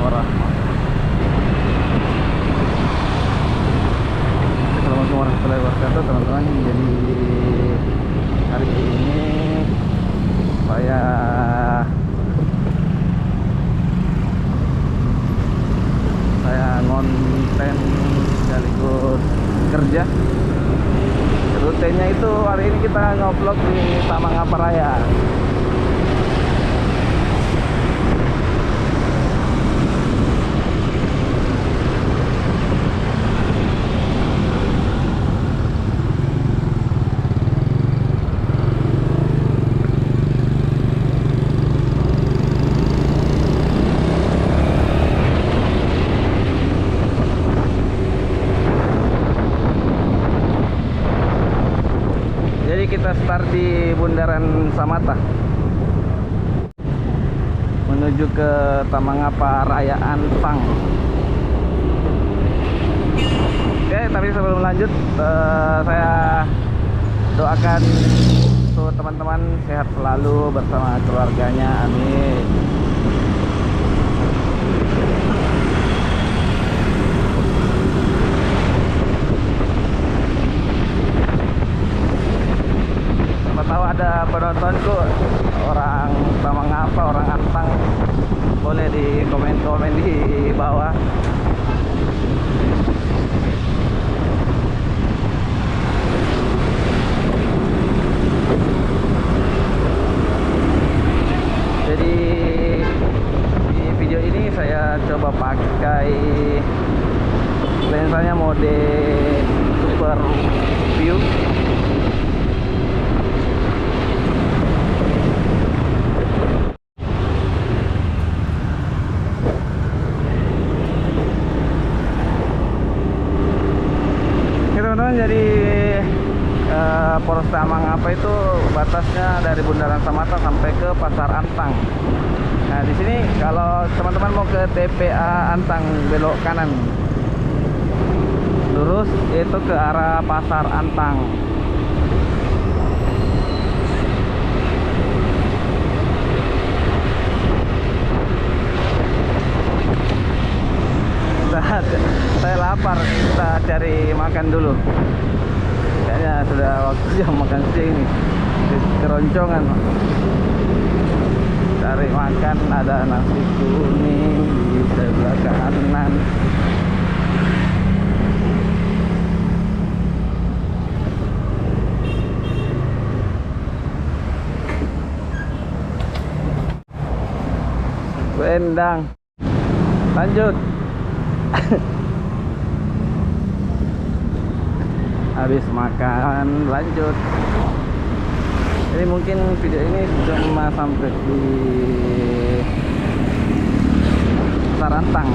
Assalamualaikum warahmatullahi wabarakatuh teman-teman. Jadi hari ini saya ngonten sekaligus kerja. Rutenya itu hari ini kita ngevlog di Taman Ngaparaya. Kita start di Bundaran Samata menuju ke Taman Ngaparaya Antang. Oke, tapi sebelum lanjut saya doakan untuk teman-teman sehat selalu bersama keluarganya, amin. Tahu ada penontonku orang Tamangapa, orang Antang, boleh di komen-komen di bawah. Jadi di video ini saya coba pakai lensanya mode super view. Jadi Polres Tamangapa itu batasnya dari Bundaran Samata sampai ke Pasar Antang. Nah, di sini kalau teman-teman mau ke TPA Antang belok kanan, lurus itu ke arah Pasar Antang. Saya lapar, kita cari makan dulu. Kayaknya sudah waktunya makan siang ini. Keroncongan. Cari makan, ada nasi kuning di sebelah kanan. Endang. Lanjut. Habis makan lanjut. Jadi mungkin video ini cuma sampai di Pasar Antang.